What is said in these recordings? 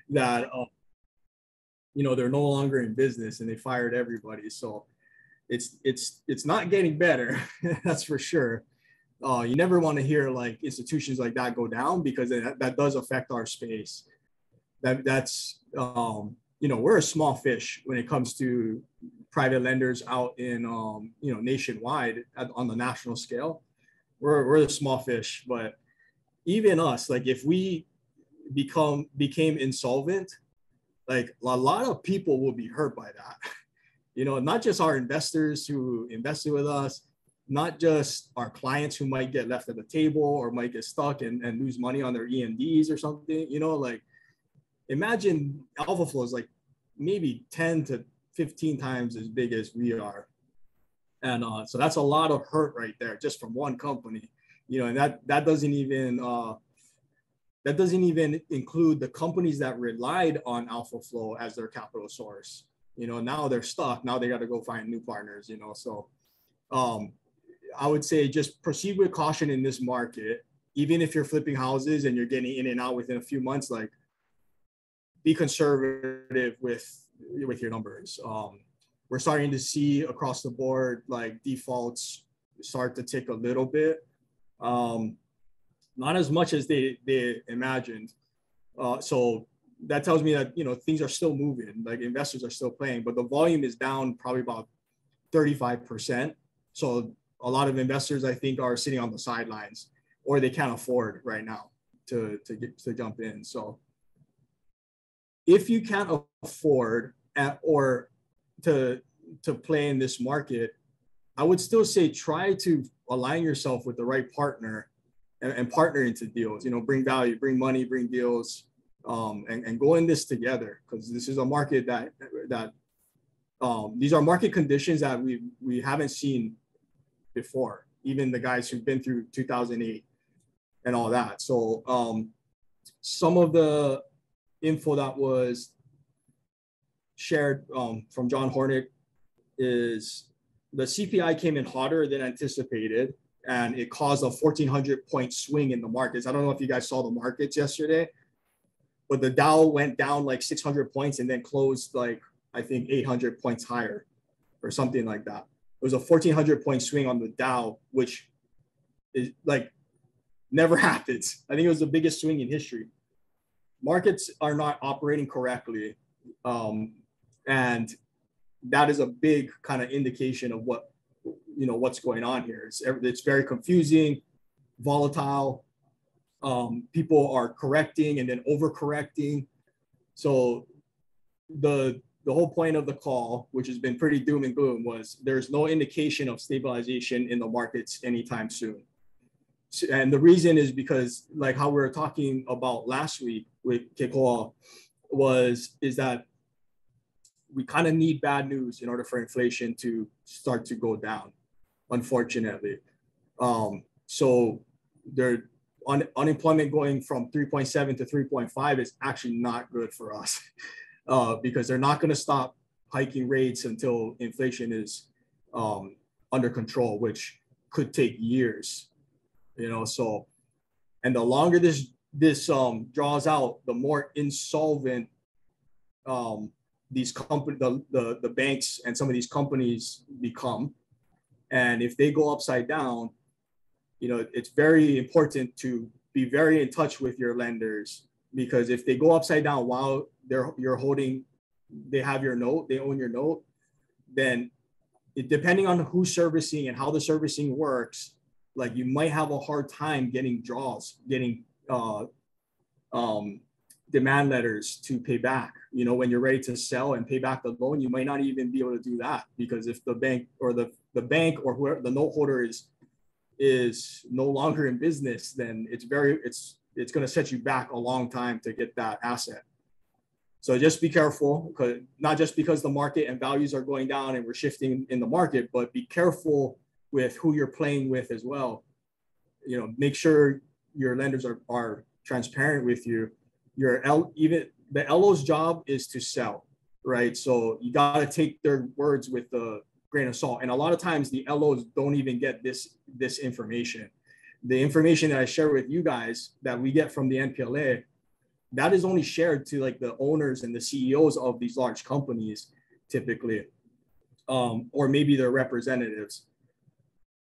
that they're no longer in business and they fired everybody. So it's not getting better. That's for sure. You never want to hear like institutions like that go down, because that does affect our space. That's we're a small fish when it comes to private lenders out in nationwide on the national scale. We're a small fish, but even us, like if we became insolvent, like a lot of people will be hurt by that. Not just our investors who invested with us, not just our clients who might get left at the table or might get stuck and lose money on their EMDs or something. Like imagine AlphaFlow is like maybe 10 to 15 times as big as we are. And so that's a lot of hurt right there just from one company, and that doesn't even include the companies that relied on AlphaFlow as their capital source. Now they're stuck. Now they got to go find new partners, so I would say just proceed with caution in this market. Even if you're flipping houses and you're getting in and out within a few months, like be conservative with your numbers. We're starting to see across the board, like defaults start to tick a little bit. Not as much as they imagined. So that tells me that, things are still moving, like investors are still playing, but the volume is down probably about 35%. So a lot of investors, I think, are sitting on the sidelines, or they can't afford right now to jump in. So if you can't afford or to play in this market, I would still say try to align yourself with the right partner and partner into deals, bring value, bring money, bring deals, and go in this together, because this is a market that these are market conditions that we haven't seen before, even the guys who've been through 2008 and all that. So some of the info that was shared from John Hornick is the CPI came in hotter than anticipated, and it caused a 1,400 point swing in the markets. I don't know if you guys saw the markets yesterday, but the Dow went down like 600 points and then closed like, I think 800 points higher or something like that. It was a 1,400 point swing on the Dow, which is like never happens. I think it was the biggest swing in history. Markets are not operating correctly. And that is a big kind of indication of what's going on here. It's very confusing, volatile. People are correcting and then overcorrecting. So the whole point of the call, which has been pretty doom and gloom, was there's no indication of stabilization in the markets anytime soon. And the reason is because, like how we were talking about last week with Kekoa, is that we kind of need bad news in order for inflation to start to go down, unfortunately. So unemployment going from 3.7 to 3.5 is actually not good for us, because they're not going to stop hiking rates until inflation is under control, which could take years. So, and the longer this draws out, the more insolvent these companies, the banks and some of these companies become. And if they go upside down, it's very important to be very in touch with your lenders, because if they go upside down while they have your note, they own your note, then depending on who's servicing and how the servicing works, like you might have a hard time getting draws, getting demand letters to pay back. When you're ready to sell and pay back the loan, you might not even be able to do that, because if the bank or the bank or whoever the note holder is no longer in business, then it's going to set you back a long time to get that asset. So just be careful, because not just because the market and values are going down and we're shifting in the market, but be careful with who you're playing with as well. Make sure your lenders are transparent with you. Even the LO's job is to sell, right? So you got to take their words with a grain of salt. And a lot of times the LOs don't even get this information. The information that I share with you guys that we get from the NPLA, that is only shared to like the owners and the CEOs of these large companies typically, or maybe their representatives.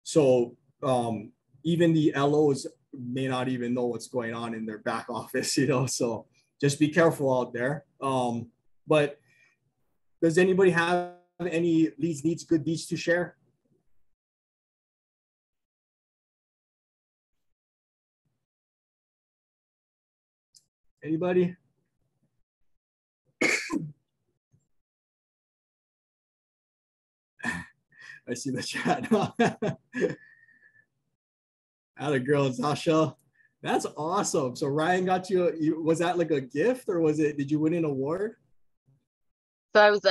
So even the LOs may not even know what's going on in their back office, so just be careful out there. But does anybody have any leads, needs, good deeds to share? Anybody? I see the chat. Atta girl, Zasha. That's awesome. So Ryan got you, was that like a gift or did you win an award? So I was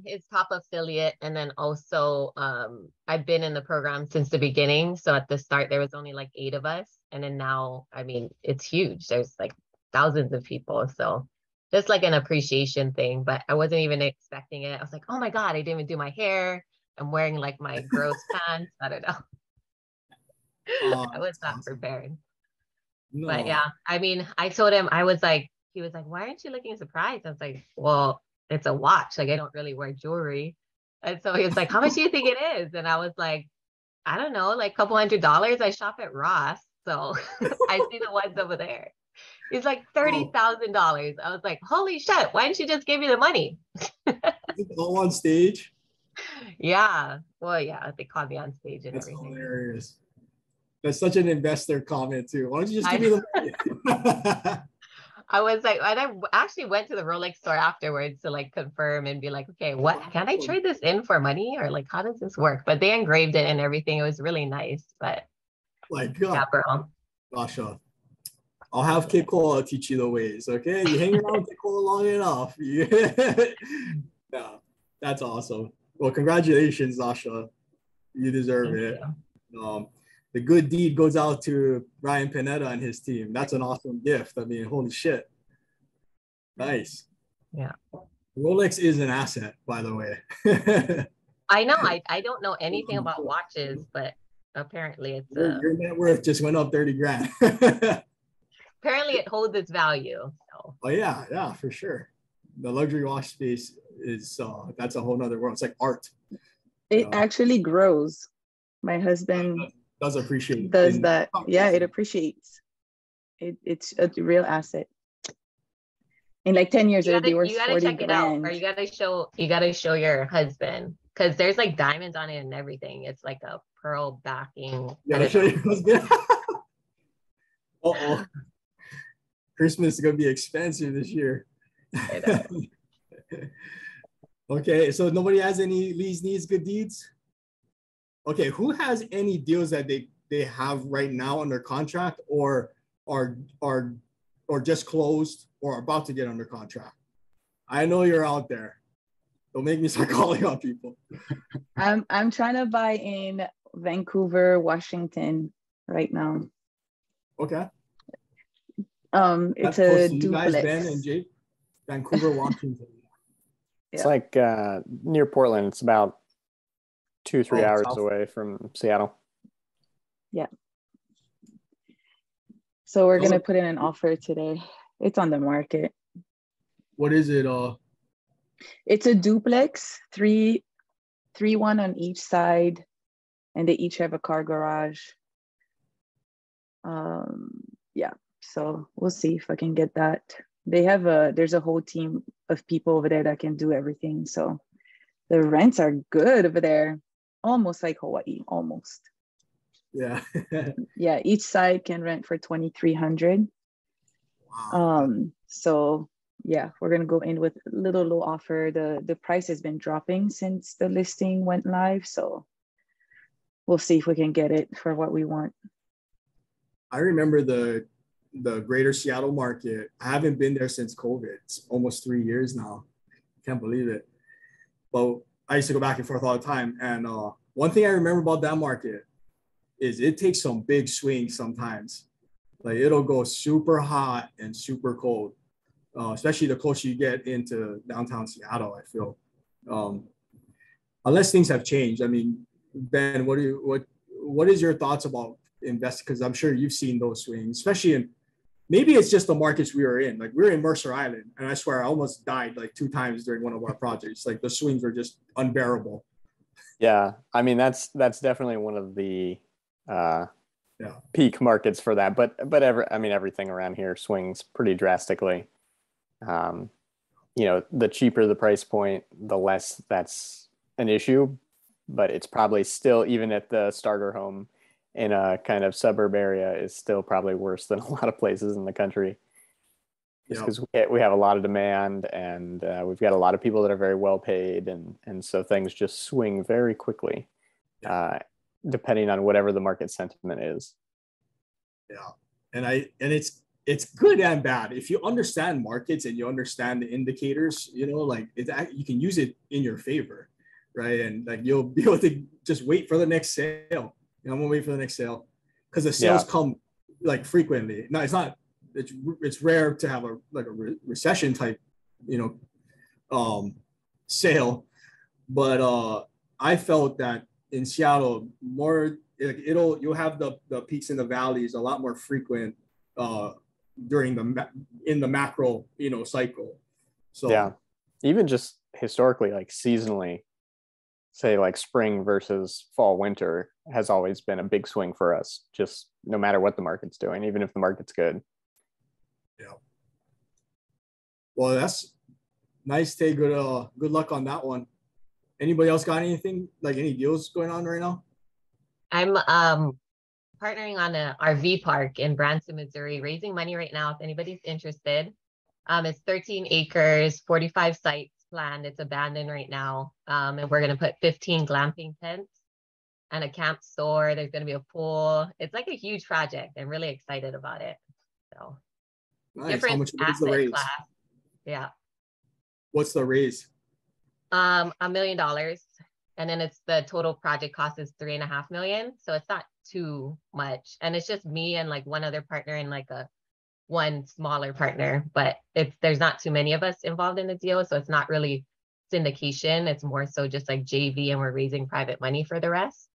his top affiliate, and then also I've been in the program since the beginning. So at the start there was only like 8 of us, and then now, I mean, it's huge. There's like thousands of people. So just like an appreciation thing, but I wasn't even expecting it. I was like, oh my God, I didn't even do my hair. I'm wearing like my gross pants. I don't know. I was not prepared. No. But yeah, I mean, I told him, he was like, why aren't you looking surprised? I was like, well, it's a watch. Like, I don't really wear jewelry. And so he was like, how much do you think it is? And I was like, I don't know, like a couple $100. I shop at Ross. So I see the ones over there. He's like $30,000. I was like, holy shit, why didn't you just give me the money? All on stage? Yeah. Well, yeah, they called me on stage and That's everything. Hilarious. That's such an investor comment too. Why don't you just give me the money? I was like, and I actually went to the Rolex store afterwards to like confirm and be like, okay, what can I trade this in for money, or like how does this work? But they engraved it and everything. It was really nice. But like God, yeah, girl. Rasha, I'll have Kikola teach you the ways. Okay, you hang around with Kikola long enough. Yeah, that's awesome. Well, congratulations, Zasha. You deserve it. The good deed goes out to Ryan Pineda and his team. That's an awesome gift. I mean, holy shit. Nice. Yeah. Rolex is an asset, by the way. I know. I don't know anything about watches, but apparently it's your net worth just went up 30 grand. Apparently it holds its value. So. Oh yeah, for sure. The luxury watch space is that's a whole nother world. It's like art. It actually grows. My husband does appreciate that. Yeah, it appreciates. It's a real asset. In like 10 years, it'll be worth 40 check grand. It out, or you gotta show your husband, because there's like diamonds on it and everything. It's like a pearl backing. You gotta show your husband. Uh-oh. Christmas is gonna be expensive this year. Okay, so nobody has any leads, needs, good deeds? Okay, who has any deals that they have right now under contract or just closed or are about to get under contract? I know you're out there. Don't make me start calling out people. I'm trying to buy in Vancouver, Washington right now. Okay. It's a duplex. You guys, Ben and Jake, Vancouver, Washington. It's like near Portland. It's about 2-3 hours away from Seattle. Yeah. So we're gonna put in an offer today. It's on the market. What is it? It's a duplex, three one on each side, and they each have a car garage. Yeah. So we'll see if I can get that. There's a whole team of people over there that can do everything. So the rents are good over there, almost like Hawaii, almost. Yeah. Yeah, each side can rent for $2,300. Wow. So yeah, we're gonna go in with a little low offer. The price has been dropping since the listing went live, so we'll see if we can get it for what we want. I remember the greater Seattle market. I haven't been there since COVID. It's almost 3 years now. Can't believe it. But I used to go back and forth all the time. And one thing I remember about that market is it takes some big swings sometimes. Like it'll go super hot and super cold, especially the closer you get into downtown Seattle, I feel. Unless things have changed. I mean, Ben, what is your thoughts about investing? Because I'm sure you've seen those swings, especially in maybe it's just the markets we were in. Like we were in Mercer Island, and I swear I almost died like 2 times during one of our projects. Like the swings were just unbearable. Yeah, I mean that's definitely one of the peak markets for that. But everything around here swings pretty drastically. The cheaper the price point, the less that's an issue. But it's probably still, even at the starter home in a kind of suburb area, is still probably worse than a lot of places in the country. Just because we have a lot of demand, and we've got a lot of people that are very well paid, and so things just swing very quickly, depending on whatever the market sentiment is. Yeah, and it's good and bad. If you understand markets and you understand the indicators, you can use it in your favor, right? And like you'll be able to just wait for the next sale. I'm gonna wait for the next sale because the sales come like frequently. No, it's not. It's rare to have a recession type, sale, but I felt that in Seattle more you'll have the peaks and the valleys a lot more frequent during in the macro cycle. So yeah, even just historically, like seasonally, say like spring versus fall winter has always been a big swing for us, just no matter what the market's doing, even if the market's good. Yeah. Well, that's nice. Good luck on that one. Anybody else got anything, like any deals going on right now? I'm partnering on an RV park in Branson, Missouri, raising money right now if anybody's interested. It's 13 acres, 45 sites planned. It's abandoned right now. And we're going to put 15 glamping tents and a camp store. There's going to be a pool. It's like a huge project. I'm really excited about it. So nice. Different How much is the raise? Class. Yeah. What's the raise? $1 million. And then it's the total project cost is $3.5 million. So it's not too much. And it's just me and like one other partner and like one smaller partner, but there's not too many of us involved in the deal. So it's not really syndication. It's more so just like JV, and we're raising private money for the rest.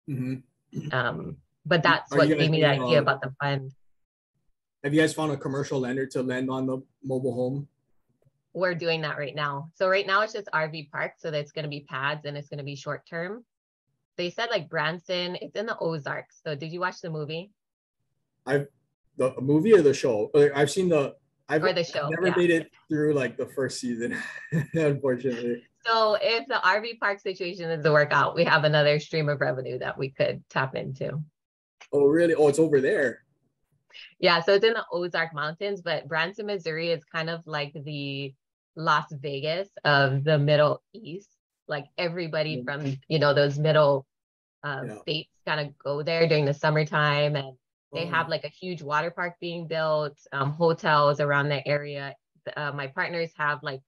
Mm-hmm. But that's what gave me the idea about the fund. Have you guys found a commercial lender to lend on the mobile home? We're doing that right now. So right now it's just RV park. So that's going to be pads and it's going to be short term. They said like Branson, it's in the Ozarks. So did you watch the movie? The movie or the show? I've seen the show. I've never made it through like the first season, unfortunately. So if the RV park situation doesn't work out, we have another stream of revenue that we could tap into. Oh, really? Oh, it's over there. Yeah, so it's in the Ozark Mountains, but Branson, Missouri is kind of like the Las Vegas of the Middle East. Like everybody from, those middle states kind of go there during the summertime, and they have like a huge water park being built, hotels around the area. My partners have like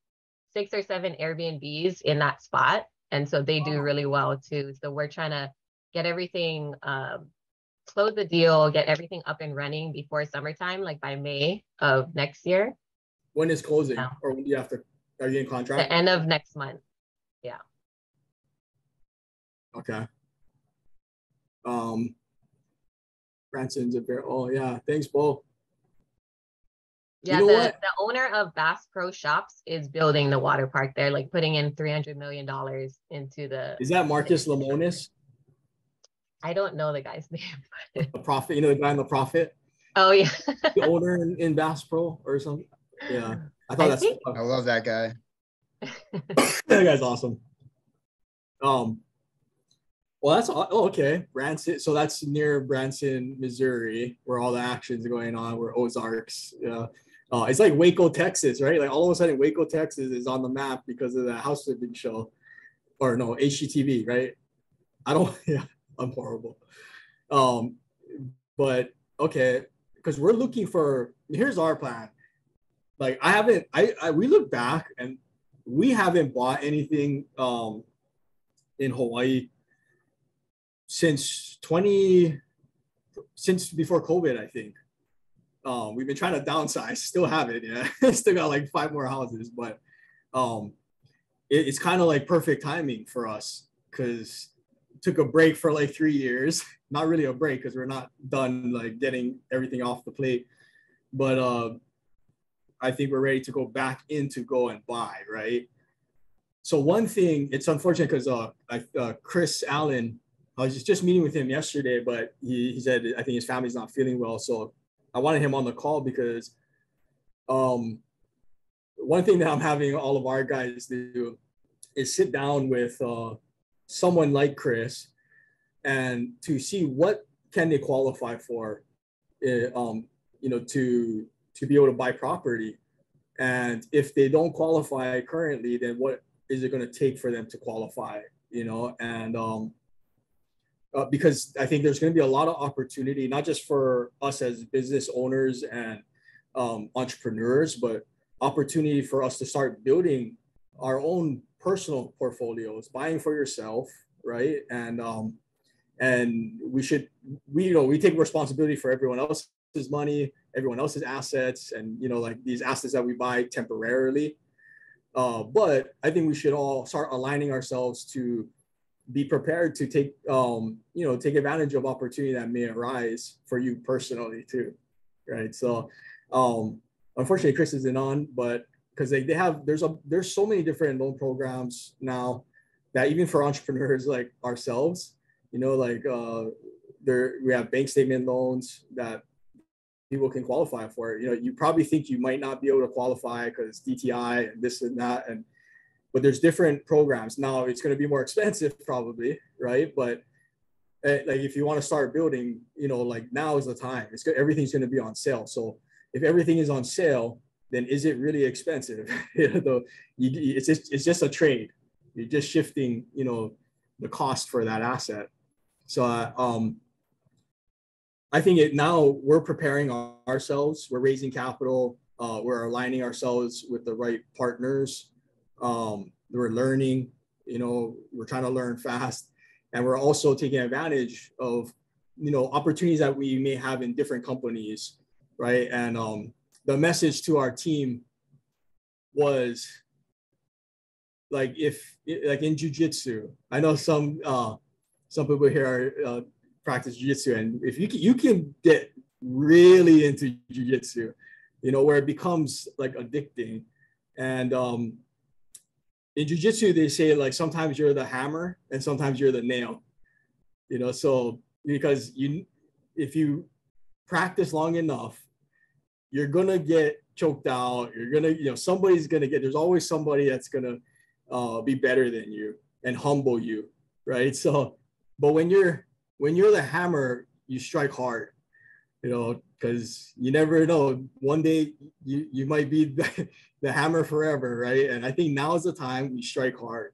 6 or 7 Airbnbs in that spot. And so they do really well too. So we're trying to get everything, close the deal, get everything up and running before summertime, like by May of next year. When is closing? Or when do you have to, are you in contract? The end of next month. Yeah. Okay. Branson's a bear. Oh yeah. Thanks, Bo. Yeah, the owner of Bass Pro Shops is building the water park there, like putting in $300 million into the. Is that Marcus Lemonis? I don't know the guy's name. The Prophet, the guy in The Prophet? Oh, yeah. The owner in Bass Pro or something? Yeah. I love that guy. That guy's awesome. Well, that's okay. Branson. So that's near Branson, Missouri, where all the action's going on, where Ozarks. It's like Waco, Texas, right? Like all of a sudden, Waco, Texas is on the map because of the house flipping show, or no, HGTV, right? I'm horrible. But okay, because we're looking for. Here's our plan. Like we look back and we haven't bought anything in Hawaii since before COVID, I think. We've been trying to downsize, still haven't, still got like 5 more houses, but it's kind of like perfect timing for us because took a break for like 3 years. Not really a break because we're not done like getting everything off the plate. but I think we're ready to go back in to go and buy, right? So one thing, it's unfortunate because Chris Allen, I was just meeting with him yesterday, but he said I think his family's not feeling well, so I wanted him on the call because one thing that I'm having all of our guys do is sit down with someone like Chris and to see what can they qualify for, to be able to buy property. And if they don't qualify currently, then what is it going to take for them to qualify, and because I think there's going to be a lot of opportunity, not just for us as business owners and entrepreneurs, but opportunity for us to start building our own personal portfolios, buying for yourself, right? And we take responsibility for everyone else's money, everyone else's assets, and like these assets that we buy temporarily. But I think we should all start aligning ourselves to be prepared to take advantage of opportunity that may arise for you personally too, right? So unfortunately Chris isn't on, but because there's so many different loan programs now that even for entrepreneurs like ourselves, we have bank statement loans that people can qualify for. You probably think you might not be able to qualify because DTI and this and that, but there's different programs. Now it's going to be more expensive probably, right? But like if you want to start building, like now is the time. Everything's going to be on sale. So if everything is on sale, then is it really expensive? It's just a trade. You're just shifting, the cost for that asset. So I think now we're preparing ourselves. We're raising capital. We're aligning ourselves with the right partners. We're learning. We're trying to learn fast, and we're also taking advantage of opportunities that we may have in different companies, right? And the message to our team was like in jiu-jitsu, I know some people here are practice jiu-jitsu, and if you can get really into jiu-jitsu, where it becomes like addicting. And in jiu-jitsu they say like sometimes you're the hammer and sometimes you're the nail, so because if you practice long enough, you're gonna get choked out. You're gonna, there's always somebody that's gonna be better than you and humble you, right? So, but when you're the hammer, you strike hard, because you never know. One day you might be the hammer forever, right? And I think now is the time we strike hard,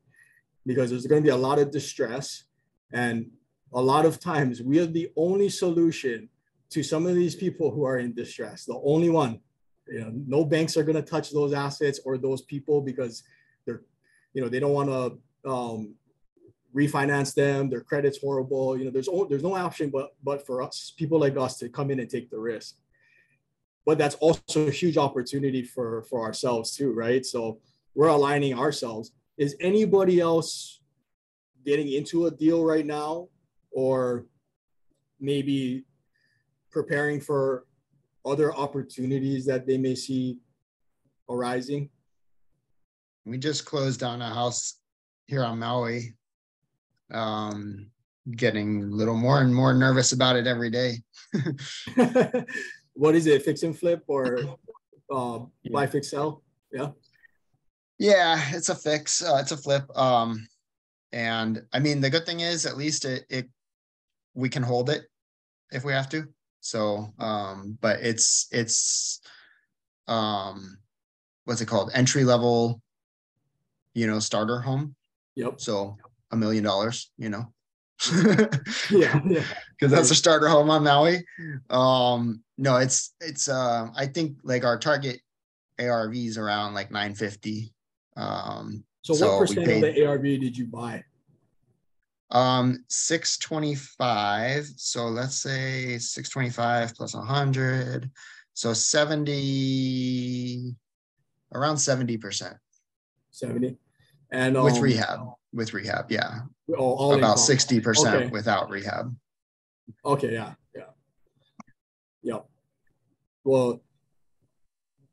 because there's going to be a lot of distress, and a lot of times we are the only solution to some of these people who are in distress. The only one. No banks are going to touch those assets or those people because they're, they don't want to refinance them. Their credit's horrible. There's no option but for us, people like us, to come in and take the risk. But that's also a huge opportunity for ourselves too, right? So we're aligning ourselves. Is anybody else getting into a deal right now, or maybe preparing for other opportunities that they may see arising? We just closed on a house here on Maui. Getting a little more and more nervous about it every day. What is it? Fix and flip or buy, fix, sell? Yeah. Yeah, it's a fix. It's a flip. And I mean, the good thing is at least we can hold it if we have to. So, but it's what's it called? Entry level, starter home. Yep. So $1 million, yeah, because that's a starter home on Maui. No, it's I think like our target ARV is around like 950. So what percent of the ARV did you buy? 625. So let's say 625 plus 100. So 70, around 70%. 70. And with rehab, yeah. All about 60% okay. Without rehab. Okay, yeah. Well,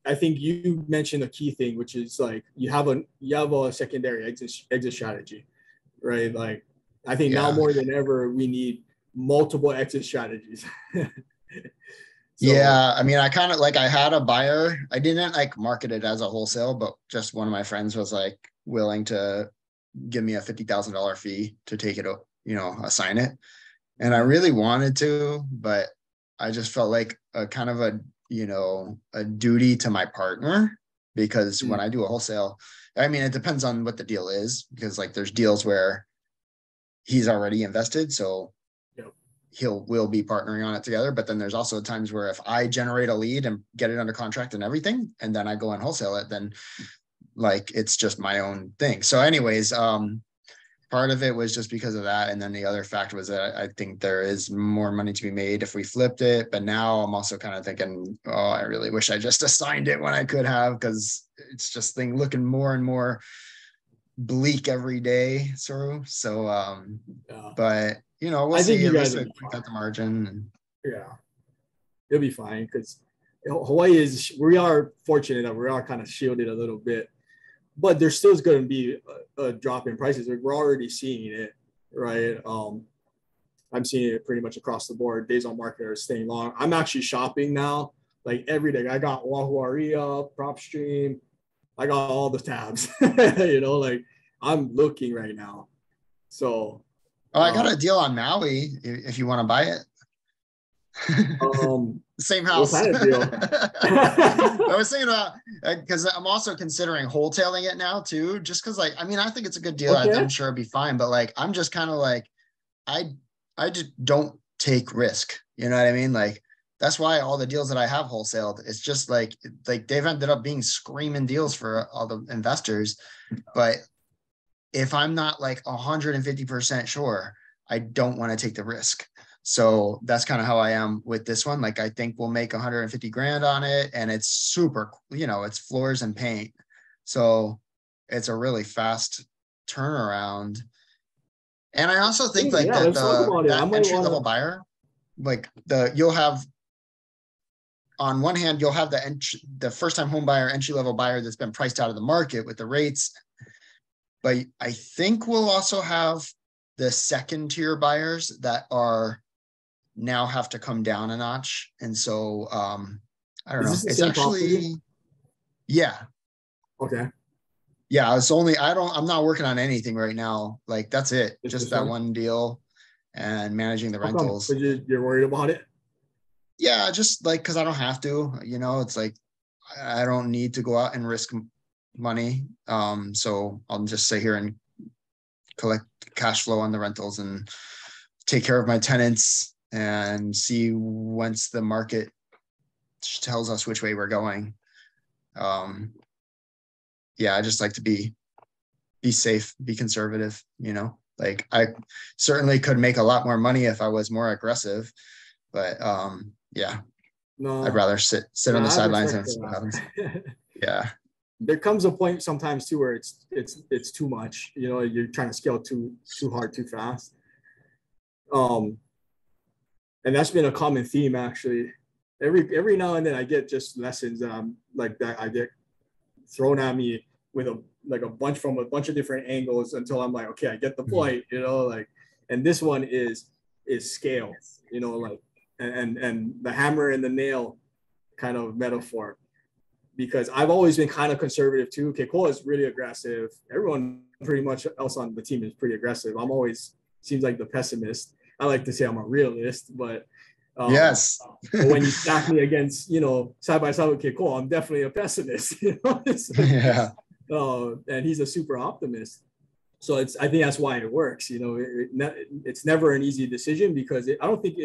I think you mentioned a key thing, which is like you have a secondary exit strategy, right? Like I think now more than ever we need multiple exit strategies. Yeah, I mean, I kind of like I had a buyer. I didn't like market it as a wholesale, but just one of my friends was like willing to give me a $50,000 fee to take it, assign it. And I really wanted to, but I just felt like a kind of a duty to my partner, because when I do a wholesale, I mean, it depends on what the deal is, because like there's deals where he's already invested. So we'll be partnering on it together. But then there's also times where if I generate a lead and get it under contract and everything, and then I go and wholesale it, then like it's just my own thing. So anyways, part of it was just because of that. And then the other factor was that I think there is more money to be made if we flipped it. But now I'm also kind of thinking, oh, I really wish I just assigned it when I could have, because it's just looking more and more bleak every day. So, but we'll see. At least we got the margin. Yeah, it'll be fine, because Hawaii we are fortunate that we are kind of shielded a little bit, but there still is going to be a drop in prices. We're already seeing it, right? I'm seeing it pretty much across the board. Days on market are staying long. I'm actually shopping now, like every day. I got Wahoo Aria, PropStream. I got all the tabs, like I'm looking right now. So. Oh, I got a deal on Maui if you want to buy it. Same house. What kind of deal? I was thinking about, because I'm also considering wholesaling it now too, just because I think it's a good deal. Okay. I'm sure it'd be fine, but like I'm just kind of like I just don't take risk. You know what I mean? Like that's why all the deals that I have wholesaled, it's just like they've ended up being screaming deals for all the investors, but if I'm not like 150% sure, I don't want to take the risk. So that's kind of how I am with this one. Like, I think we'll make 150 grand on it, and it's super, it's floors and paint. So it's a really fast turnaround. And I also think that entry level buyer, like you'll have, on one hand, you'll have the first time home buyer, entry level buyer that's been priced out of the market with the rates. But I think we'll also have the second tier buyers that are now have to come down a notch. And so I don't know. It's actually, yeah. Okay. Yeah. I'm not working on anything right now. Like that's it. Just that one deal and managing the rentals. You're worried about it? Yeah. Just like, cause I don't have to, it's like, I don't need to go out and risk money. So I'll just sit here and collect cash flow on the rentals and take care of my tenants and see once the market tells us which way we're going. I just like to be safe, be conservative, like I certainly could make a lot more money if I was more aggressive, but no, I'd rather sit on the sidelines and see what happens. Yeah. There comes a point sometimes too where it's too much. You're trying to scale too hard, too fast. And that's been a common theme actually. Every now and then I get just lessons like that I get thrown at me with a bunch from a bunch of different angles until I'm like, okay, I get the point. And this one is scale. And the hammer and the nail kind of metaphor. Because I've always been kind of conservative too. Kekoa is really aggressive. Everyone pretty much else on the team is pretty aggressive. I'm always seems like the pessimist. I like to say I'm a realist, but yes. But when you stack me against, side by side with Kekoa, I'm definitely a pessimist. Yeah. And he's a super optimist. So I think that's why it works. It's never an easy decision because I don't think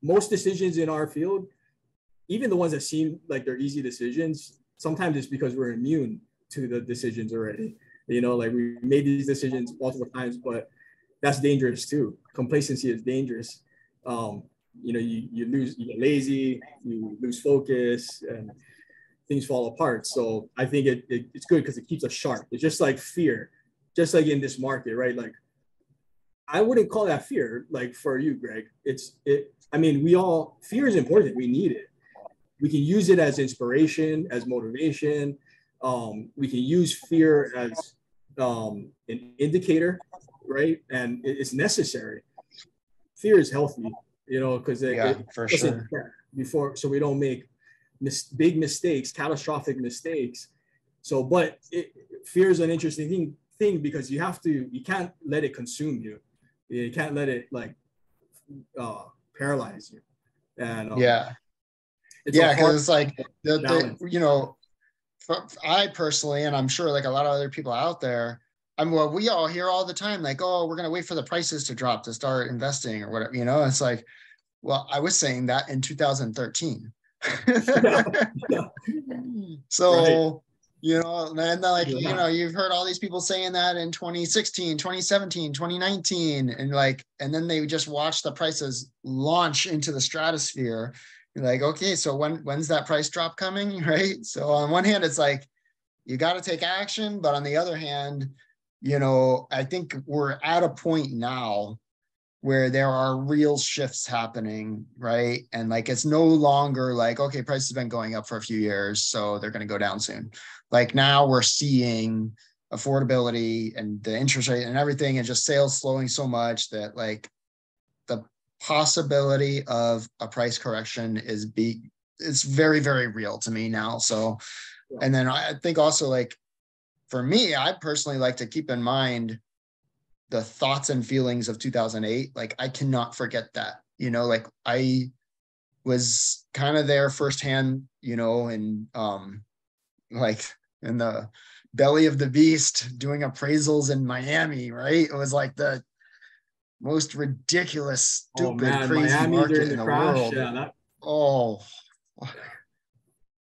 most decisions in our field, even the ones that seem like they're easy decisions, sometimes it's because we're immune to the decisions already. Like we made these decisions multiple times, but that's dangerous too. Complacency is dangerous. You get lazy, you lose focus, and things fall apart. So I think it's good because it keeps us sharp. It's just like fear, just like in this market, right? Like I wouldn't call that fear, like for you, Greg. Fear is important. We need it. we can use it as inspiration, as motivation. We can use fear as an indicator, right? And it's necessary. Fear is healthy, you know, because for sure. Before, so we don't make big mistakes, catastrophic mistakes. So, but fear is an interesting thing because you can't let it consume you. You can't let it like paralyze you. And because it's like you know, I personally, and I'm sure like a lot of other people out there, well, we all hear all the time, like, oh, we're gonna wait for the prices to drop to start investing or whatever, you know. It's like, well, I was saying that in 2013. So right. You know, and then like, you know, you've heard all these people saying that in 2016, 2017, 2019, and like, and then they just watch the prices launch into the stratosphere. You're like, okay, so when's that price drop coming, right? So on one hand, it's like, you got to take action, but on the other hand, you know, I think we're at a point now where there are real shifts happening, right? And like, it's no longer like, okay, prices have been going up for a few years, so they're going to go down soon. Like now we're seeing affordability and the interest rate and everything, and just sales slowing so much that like the possibility of a price correction it's very, very real to me now. So, and then I think also like, for me, I personally like to keep in mind the thoughts and feelings of 2008. Like I cannot forget that, you know, like I was kind of there firsthand, you know, and like in the belly of the beast doing appraisals in Miami, right? It was like the most ridiculous, stupid, crazy Miami market in the world.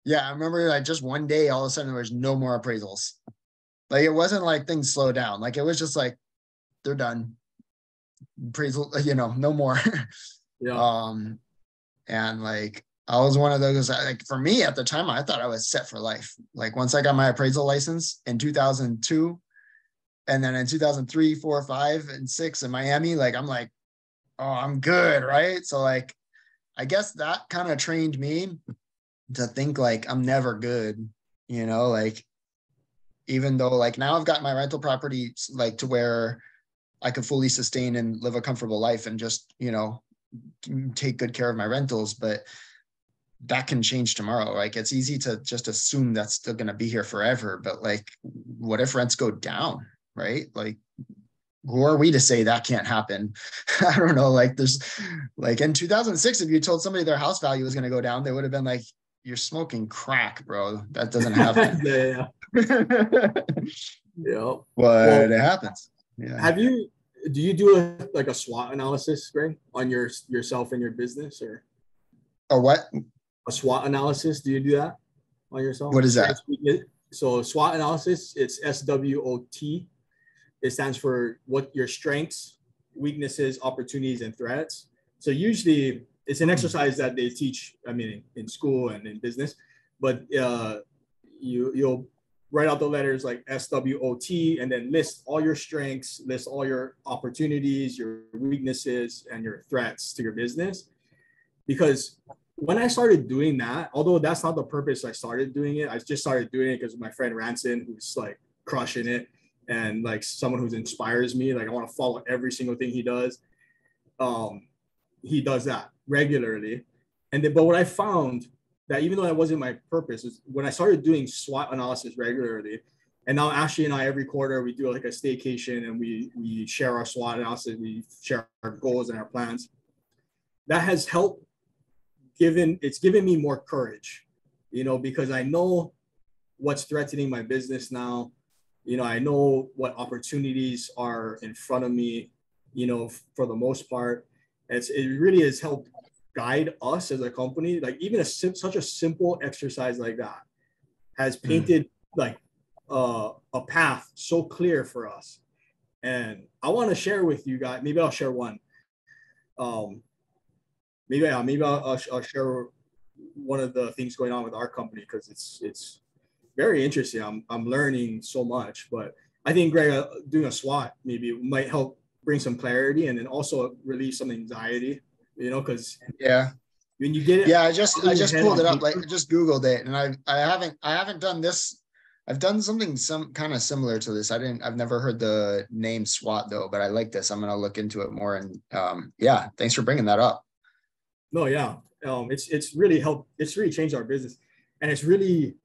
Yeah, I remember like just one day, all of a sudden there was no more appraisals. Like it wasn't like things slowed down. Like it was just like, they're done. Appraisal, you know, no more. And like I was one of those, like for me at the time, I thought I was set for life. Like once I got my appraisal license in 2002, and then in 2003, 4, 5, and 6 in Miami, like I'm like, oh, I'm good, right? So like, I guess that kind of trained me to think like I'm never good, you know, like even though like now I've got my rental property like to where I could fully sustain and live a comfortable life and just, you know, take good care of my rentals, but that can change tomorrow. Like it's easy to just assume that's still going to be here forever. But like, what if rents go down, right? Like, who are we to say that can't happen? I don't know. Like there's like in 2006, if you told somebody their house value was going to go down, they would have been like, you're smoking crack, bro. That doesn't happen. But it happens. Yeah. Do you do like a SWOT analysis, Greg, on yourself and your business, or a what? A SWOT analysis? Do you do that on yourself? What is that? So SWOT analysis, it's SWOT. It stands for what your strengths, weaknesses, opportunities, and threats. So usually it's an exercise that they teach, I mean, in school and in business, but you'll write out the letters like SWOT and then list all your strengths, list all your opportunities, your weaknesses, and your threats to your business. Because when I started doing that, although that's not the purpose I started doing it, I just started doing it because my friend Ranson, who's like crushing it, and like someone who inspires me, like I want to follow every single thing he does. He does that regularly. But what I found that even though that wasn't my purpose, is when I started doing SWOT analysis regularly, and now Ashley and I, every quarter, we do like a staycation and we share our SWOT analysis, we share our goals and our plans. That has helped it's given me more courage, you know, because I know what's threatening my business now. You know, I know what opportunities are in front of me, you know, for the most part. It really has helped guide us as a company. Like even such a simple exercise like that has painted like a path so clear for us. And I want to share with you guys, maybe I'll share one. Maybe I'll share one of the things going on with our company, because it's very interesting. I'm learning so much, but I think Greg, doing a SWOT maybe might help bring some clarity and then also relieve some anxiety, you know, because when you get it. Yeah, I just pulled it up, like just Googled it, and I haven't done this. I've done something kind of similar to this. I've never heard the name SWAT though, but I like this. I'm gonna look into it more. And yeah, thanks for bringing that up. No, yeah, it's really helped. It's really changed our business, and it's really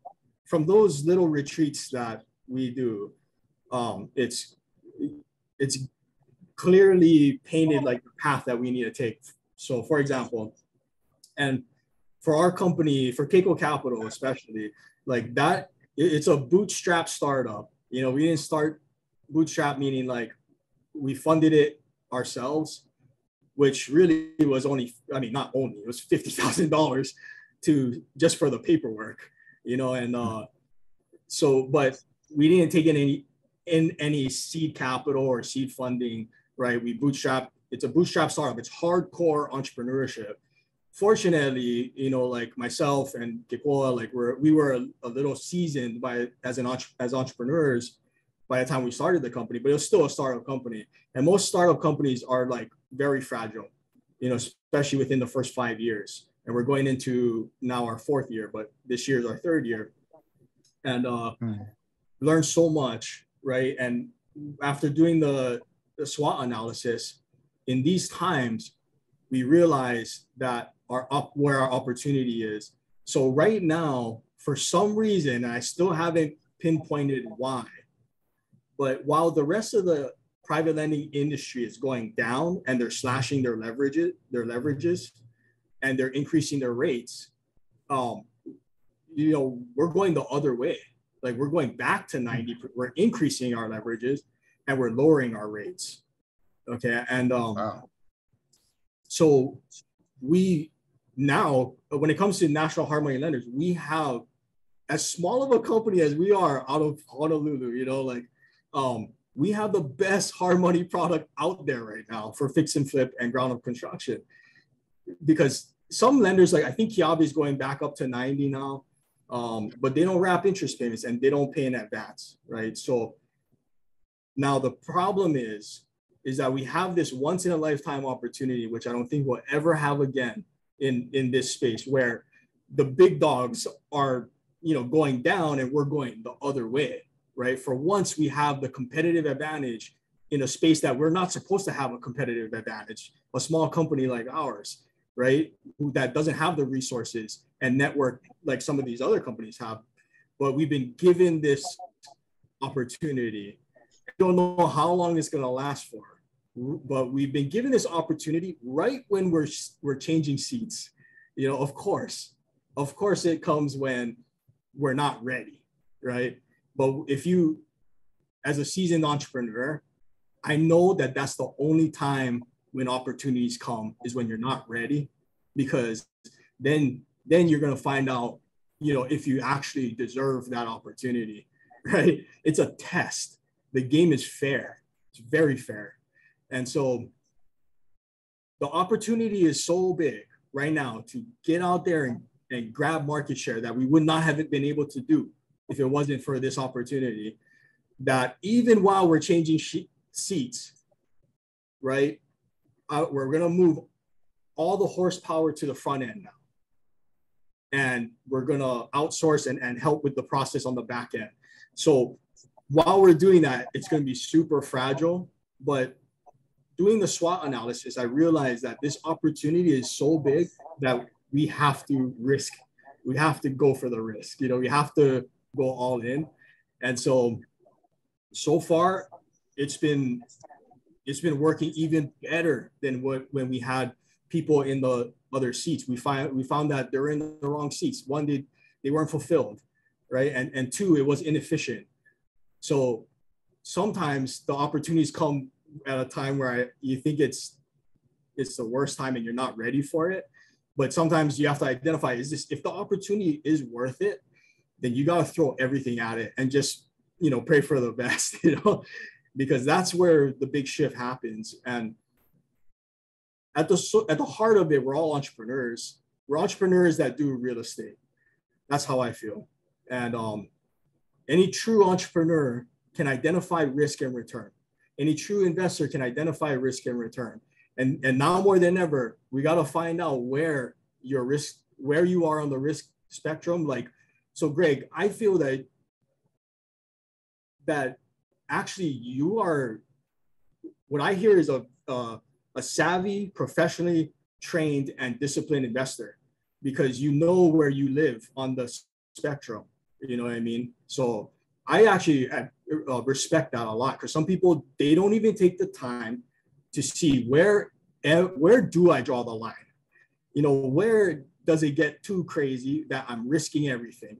from those little retreats that we do. It's clearly painted like the path that we need to take. So, for example, and for our company, for Keiko Capital especially, like that, it's a bootstrap startup. You know, we didn't start bootstrap, meaning like we funded it ourselves, which really was only, I mean, not only, it was $50,000 to just for the paperwork, you know, and so, but we didn't take in any seed capital or seed funding, right? We bootstrap. It's a bootstrap startup. It's hardcore entrepreneurship. Fortunately, you know, like myself and Kekoa, like we were a little seasoned as entrepreneurs by the time we started the company, but it was still a startup company. And most startup companies are like very fragile, you know, especially within the first 5 years. And we're going into now our 4th year, but this year is our 3rd year. And learned so much, right? And after doing the SWOT analysis, in these times, we realized that where our opportunity is. So right now, for some reason, and I still haven't pinpointed why, but while the rest of the private lending industry is going down and they're slashing their leverages, and they're increasing their rates, you know, we're going the other way. Like we're going back to 90. We're increasing our leverages and we're lowering our rates. Okay, and so we now, when it comes to national hard money lenders, we have, as small of a company as we are out of Honolulu, you know, like we have the best hard money product out there right now for fix and flip and ground up construction. Because some lenders, like I think Kiabi is going back up to 90 now, but they don't wrap interest payments and they don't pay in advance, right? So now the problem is that we have this once in a lifetime opportunity, which I don't think we'll ever have again in this space, where the big dogs are, you know, going down and we're going the other way, right? For once we have the competitive advantage in a space that we're not supposed to have a competitive advantage, a small company like ours, right? That doesn't have the resources and network like some of these other companies have, but we've been given this opportunity. I don't know how long it's going to last for, but we've been given this opportunity right when we're changing seats. You know, of course it comes when we're not ready, right? But if you, as a seasoned entrepreneur, I know that that's the only time when opportunities come is when you're not ready, because then you're going to find out, you know, if you actually deserve that opportunity, right? It's a test. The game is fair. It's very fair. And so the opportunity is so big right now to get out there and grab market share that we would not have been able to do if it wasn't for this opportunity, that even while we're changing seats, right, we're going to move all the horsepower to the front end now. And we're going to outsource and help with the process on the back end. So while we're doing that, it's going to be super fragile. But doing the SWOT analysis, I realized that this opportunity is so big that we have to risk. We have to go for the risk. You know, we have to go all in. And so far, it's been working even better than when we had people in the other seats. We found that they're in the wrong seats. One, they weren't fulfilled, right? And two, it was inefficient. So sometimes the opportunities come at a time where you think it's the worst time and you're not ready for it. But sometimes you have to identify, if the opportunity is worth it, then you got to throw everything at it and just, you know, pray for the best, you know, because that's where the big shift happens. And at the heart of it, we're all entrepreneurs. We're entrepreneurs that do real estate. That's how I feel. And any true entrepreneur can identify risk and return. Any true investor can identify risk and return. And now more than ever, we got to find out where your risk, where you are on the risk spectrum. Like, so Greg, I feel that actually you are, what I hear is a savvy, professionally trained and disciplined investor, because you know where you live on the spectrum. You know what I mean? So I actually respect that a lot, because some people, they don't even take the time to see where do I draw the line? You know, where does it get too crazy that I'm risking everything?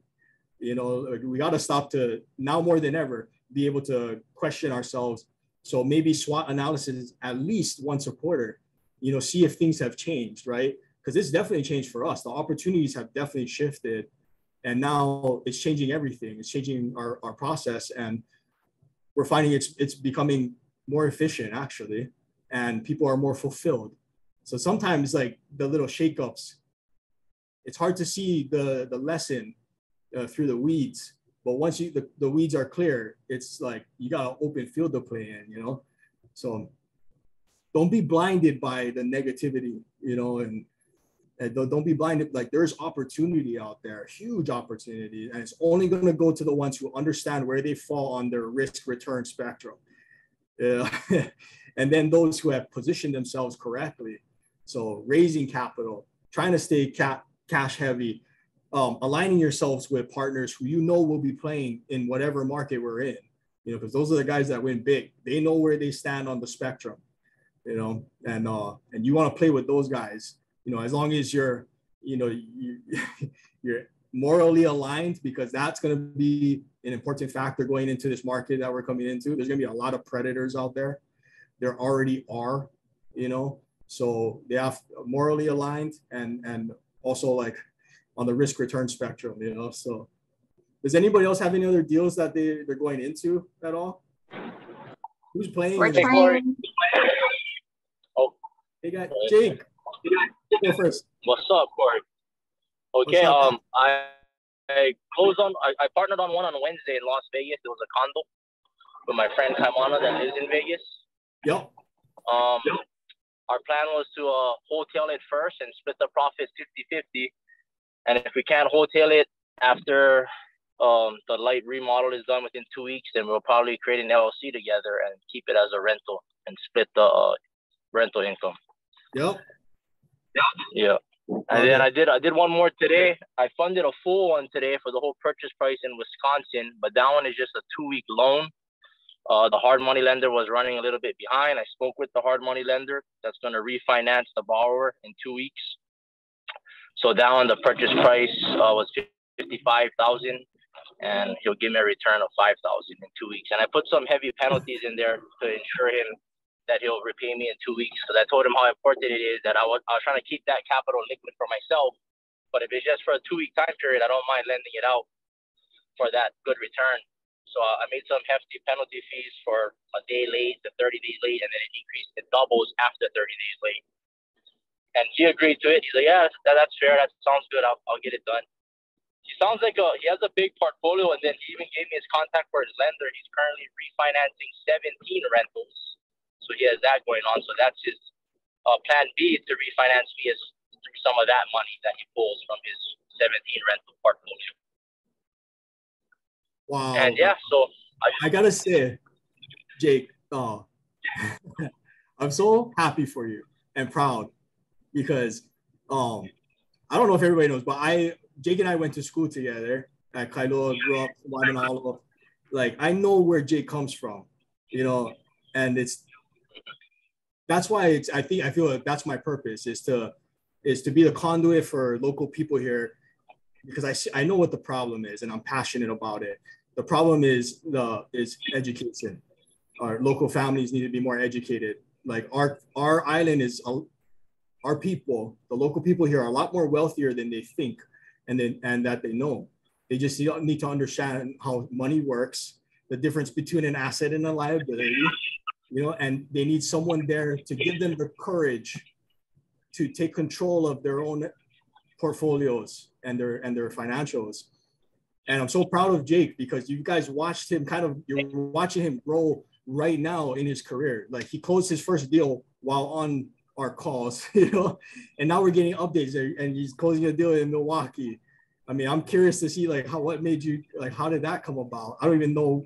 You know, we got to stop, to now more than ever be able to question ourselves. So maybe SWOT analysis at least once a quarter, you know, see if things have changed, right? Because it's definitely changed for us. The opportunities have definitely shifted, and now it's changing everything. It's changing our process, and we're finding it's becoming more efficient actually, and people are more fulfilled. So sometimes, like, the little shakeups, it's hard to see the lesson through the weeds. But once the weeds are clear, it's like you got an open field to play in, you know? So don't be blinded by the negativity, you know, and don't be blinded. Like, there's opportunity out there, huge opportunity, and it's only going to go to the ones who understand where they fall on their risk return spectrum. And then those who have positioned themselves correctly. So raising capital, trying to stay cash heavy, aligning yourselves with partners who you know will be playing in whatever market we're in, you know, because those are the guys that win big. They know where they stand on the spectrum, you know, and you want to play with those guys, you know, as long as you're, you know, you're morally aligned, because that's going to be an important factor going into this market that we're coming into. There's going to be a lot of predators out there. There already are, you know, so they have morally aligned and also like on the risk return spectrum, you know. So does anybody else have any other deals that they're going into at all? Who's playing? Hey, Corey. Oh, hey guys, Jake, go first. What's up, Corey? Okay, up, I closed on, I partnered on one on Wednesday in Las Vegas. It was a condo with my friend Kaimana that lives in Vegas. Yep. Our plan was to wholesale it first and split the profits 50-50. And if we can't wholesale it after the light remodel is done within 2 weeks, then we'll probably create an LLC together and keep it as a rental and split the rental income. Yep. Yeah. And then I did one more today. I funded a full one today for the whole purchase price in Wisconsin, but that one is just a 2-week loan. The hard money lender was running a little bit behind. I spoke with the hard money lender that's going to refinance the borrower in 2 weeks. So that one, the purchase price was $55,000, and he'll give me a return of $5,000 in 2 weeks. And I put some heavy penalties in there to ensure him that he'll repay me in 2 weeks, because I told him how important it is that I was trying to keep that capital liquid for myself. But if it's just for a 2-week time period, I don't mind lending it out for that good return. So I made some hefty penalty fees for a day late to 30 days late, and then it decreased, it doubles after 30 days late. And he agreed to it. He's like, yeah, that's fair. That sounds good. I'll get it done. He sounds like he has a big portfolio, and then he even gave me his contact for his lender. He's currently refinancing 17 rentals. So he has that going on. So that's his plan B, to refinance me through some of that money that he pulls from his 17 rental portfolio. Wow. And yeah, so I gotta say, Jake, I'm so happy for you and proud, because I don't know if everybody knows, but Jake and I went to school together at Kailua, grew up in Waimanalo. Like, I know where Jake comes from, you know, and that's why I feel like that's my purpose, is to be the conduit for local people here, because I know what the problem is and I'm passionate about it. The problem is education. Our local families need to be more educated. Like, our island is, our people, the local people here are a lot more wealthier than they think and that they know. They just need to understand how money works, the difference between an asset and a liability, you know, and they need someone there to give them the courage to take control of their own portfolios and their financials. And I'm so proud of Jake, because you guys watched him you're watching him grow right now in his career. Like, he closed his first deal while on our calls, and now we're getting updates and he's closing a deal in Milwaukee. I mean, I'm curious to see like what made you, like, how did that come about? I don't even know.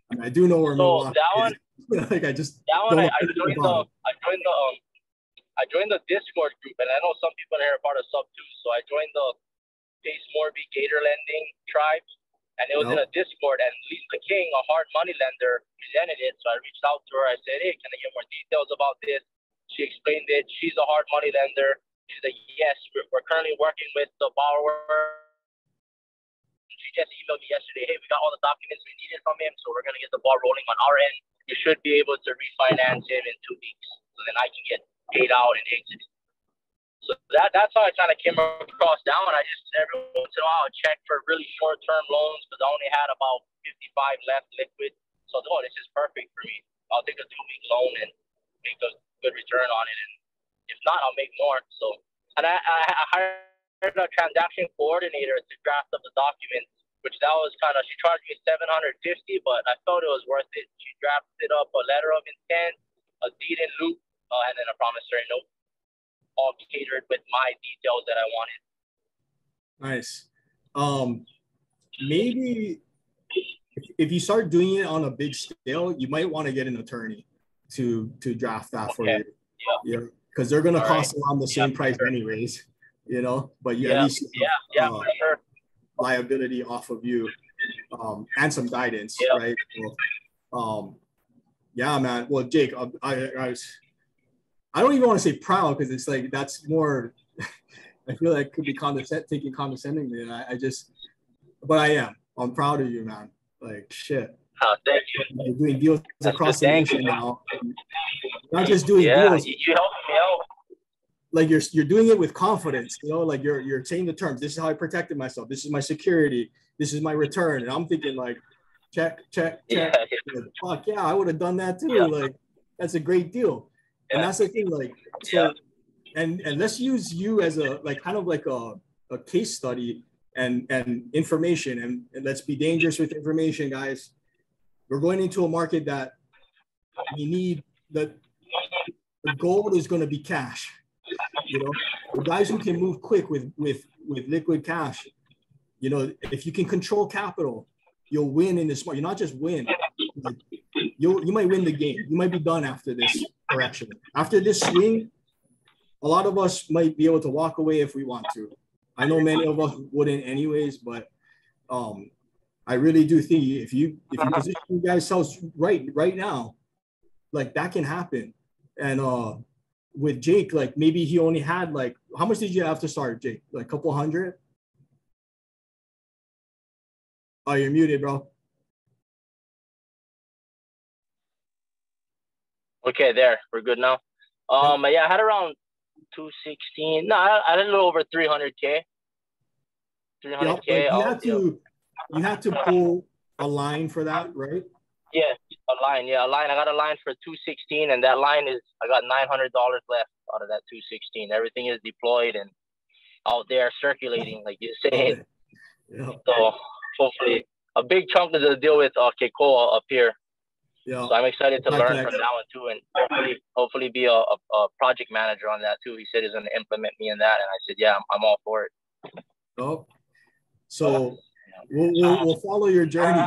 I mean, I do know where Milwaukee is. Like I just don't know I joined the Discord group, and I know some people here are part of Sub too. So I joined the Pace Morby Gator Lending tribe, and it was in a Discord. And Lisa King, a hard money lender, presented it. So I reached out to her. I said, "Hey, can I get more details about this?" She explained it. She's a hard money lender. She's like, "Yes, we're currently working with the borrower." She just emailed me yesterday. "Hey, we got all the documents we needed from him, so we're gonna get the ball rolling on our end. You should be able to refinance him in 2 weeks, so then I can get paid out and exit." So that's how I kind of came across that one. I just every once in a while check for really short-term loans because I only had about 55 left liquid. So this is perfect for me. I'll take a 2-week loan and make a good return on it, and if not, I'll make more. So, and I hired a transaction coordinator to draft up the documents, which that was kind of, she charged me $750, but I felt it was worth it. She drafted up a letter of intent, a deed in lieu, and then a promissory note, all catered with my details that I wanted. Nice. Maybe if you start doing it on a big scale, you might want to get an attorney to draft that for you. Yeah, because they're gonna cost around the same price anyways, but you at least for sure. liability off of you, and some guidance, right? So, yeah, man. Well, Jake, I don't even want to say proud because it's like that's more. I feel like it could be taking condescendingly, and but I am. I'm proud of you, man. Like shit. Thank you. You're doing deals across the nation now. Not just doing deals. You helped me out. Like you're doing it with confidence, like you're saying the terms. This is how I protected myself. This is my security. This is my return. And I'm thinking like, check. Like, fuck yeah, I would have done that too. Yeah. Like that's a great deal. And that's the thing. Like so, and let's use you as a like kind of like a case study and information and let's be dangerous with information, guys. We're going into a market that we need the gold is going to be cash. The guys who can move quick with liquid cash, if you can control capital, you'll win in this market. You'll not just win, like, you might win the game. You might be done after this correction. After this swing, a lot of us might be able to walk away if we want to. I know many of us wouldn't anyways, but I really do think if you position you guys selves right now, like that can happen. And with Jake, like maybe he only had like, how much did you have to start, Jake? Like a couple hundred? Oh, you're muted, bro. Okay, there. We're good now. I had around 216. No, I had a little over 300K. 300K. You had to pull a line for that, right? Yeah, a line. I got a line for 216, and that line I got $900 left out of that 216. Everything is deployed and out there circulating, like you said. Yeah. So hopefully, a big chunk is to deal with Keikoa up here. Yeah. So I'm excited to learn from that one too, and hopefully be a project manager on that too. He said he's going to implement me in that, and I said, yeah, I'm all for it. Oh, so we'll follow your journey.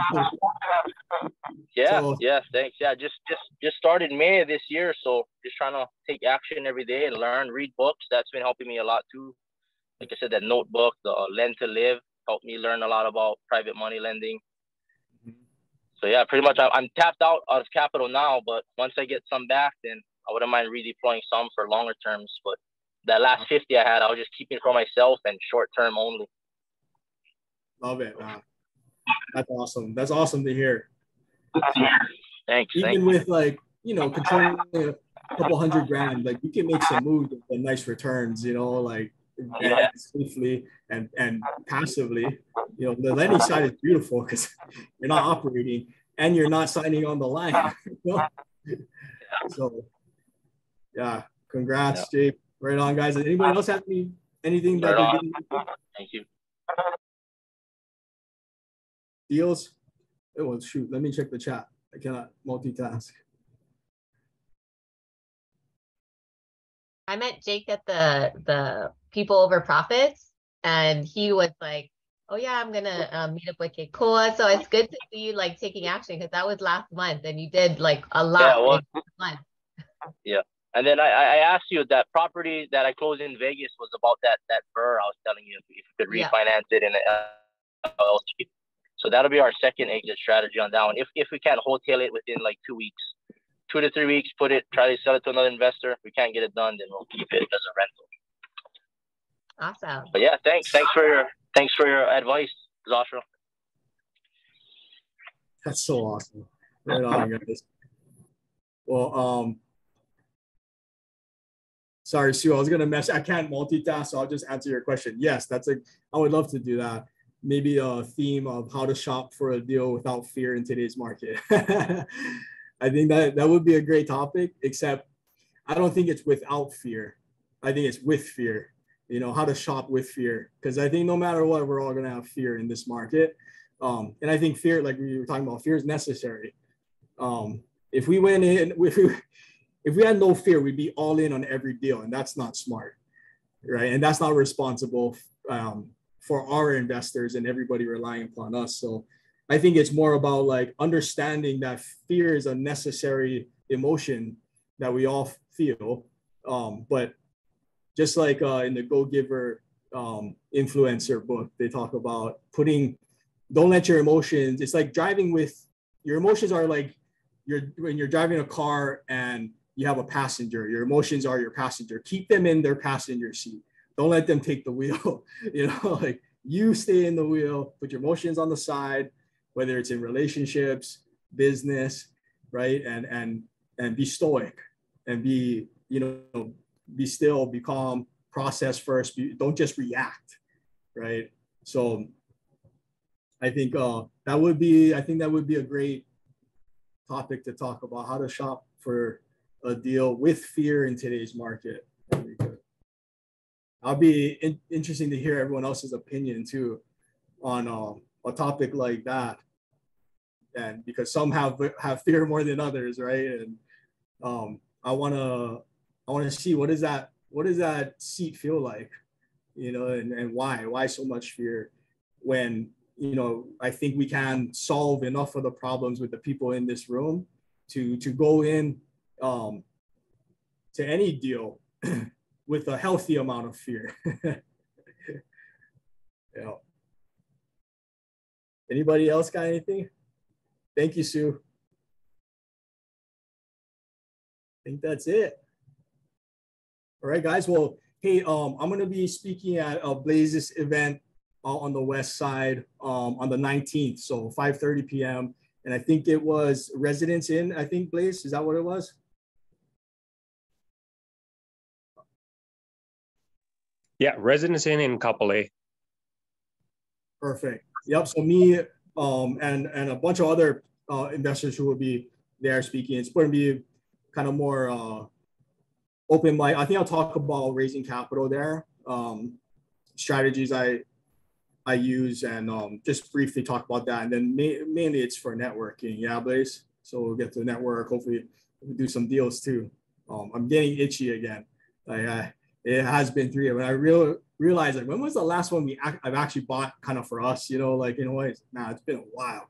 Yeah, thanks. Yeah, just started May of this year, so just trying to take action every day and learn, read books. That's been helping me a lot too. Like I said, that notebook, the Lend to Live, helped me learn a lot about private money lending. So yeah, pretty much I'm tapped out of capital now, but once I get some back, then I wouldn't mind redeploying some for longer terms. But that last 50 I had, I was just keeping for myself and short term only. Love it, man. That's awesome. That's awesome to hear. Thanks. Even with like, controlling a couple $100,000, like you can make some moves and nice returns, like safely and passively. The lending side is beautiful because you're not operating and you're not signing on the line. So yeah, congrats, Jake. Right on, guys. Anybody else have anything that right Thank you. Deals? Oh, shoot. Let me check the chat. I cannot multitask. I met Jake at the People Over Profits, and he was like, "Oh yeah, I'm gonna meet up with Kekoa." So it's good to see you like taking action, because that was last month, and you did like a lot in a month. Yeah. And then I asked you, that property that I closed in Vegas was about that burr I was telling you, if you could refinance it in an LLC. So that'll be our second exit strategy on that one. If we can't wholesale it within like 2 weeks, 2 to 3 weeks, try to sell it to another investor. If we can't get it done, then we'll keep it as a rental. Awesome. But yeah, thanks for your advice, Joshua. That's so awesome. Right on, guys. Well, sorry, Sue, I was gonna mess. I can't multitask, so I'll just answer your question. Yes, I would love to do that. Maybe a theme of how to shop for a deal without fear in today's market. I think that would be a great topic, except I don't think it's without fear. I think it's with fear, you know, how to shop with fear. Because I think no matter what, we're all gonna have fear in this market. And I think fear, like we were talking about, fear is necessary. If we went in, if we had no fear, we'd be all in on every deal, and that's not smart, right? And that's not responsible for our investors and everybody relying upon us. So I think it's more about like understanding that fear is a necessary emotion that we all feel. But just like in the Go Giver influencer book, they talk about don't let your emotions, it's like driving with, your emotions are like, when you're driving a car and you have a passenger, your emotions are your passenger. Keep them in their passenger seat. Don't let them take the wheel. You know, like you stay in the wheel, put your emotions on the side, whether it's in relationships, business, right? And be stoic and be still, be calm, process first. Don't just react, right? So I think that would be a great topic to talk about, how to shop for a deal with fear in today's market. I'll be interesting to hear everyone else's opinion too on a topic like that, and because some have fear more than others, right? And I want to see what does that seat feel like, you know, and why so much fear when, you know, I think we can solve enough of the problems with the people in this room to go in to any deal with a healthy amount of fear. Yeah. Anybody else got anything? Thank you, Sue. I think that's it. All right, guys. Well, hey, I'm going to be speaking at a Blazes event on the west side on the 19th, so 5:30 p.m. And I think it was Residence Inn, I think, Blaze, is that what it was? Yeah, Residence Inn in Kapolei. Perfect. Yep. So me and a bunch of other investors who will be there speaking. It's going to be kind of more open mic. I think I'll talk about raising capital there, strategies I use, and just briefly talk about that. And then mainly it's for networking. Yeah, Blaze. So we'll get to network. Hopefully we'll do some deals too. I'm getting itchy again. Like it has been 3 years. When I realized, like, when was the last one I've actually bought kind of for us, you know, like in a way, it's been a while.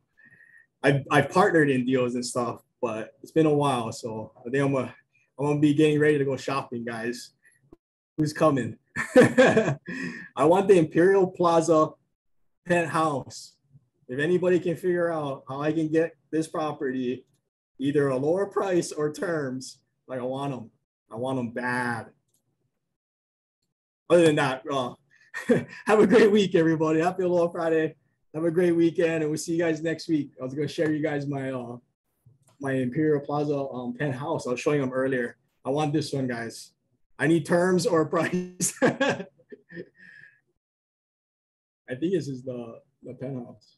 I've partnered in deals and stuff, but it's been a while. So I think I'm gonna be getting ready to go shopping, guys. Who's coming? I want the Imperial Plaza penthouse. If anybody can figure out how I can get this property, either a lower price or terms, like I want them bad. Other than that, have a great week, everybody. Happy Aloha Friday. Have a great weekend, and we'll see you guys next week. I was going to share you guys my my Imperial Plaza penthouse. I was showing them earlier. I want this one, guys. I need terms or price. I think this is the penthouse.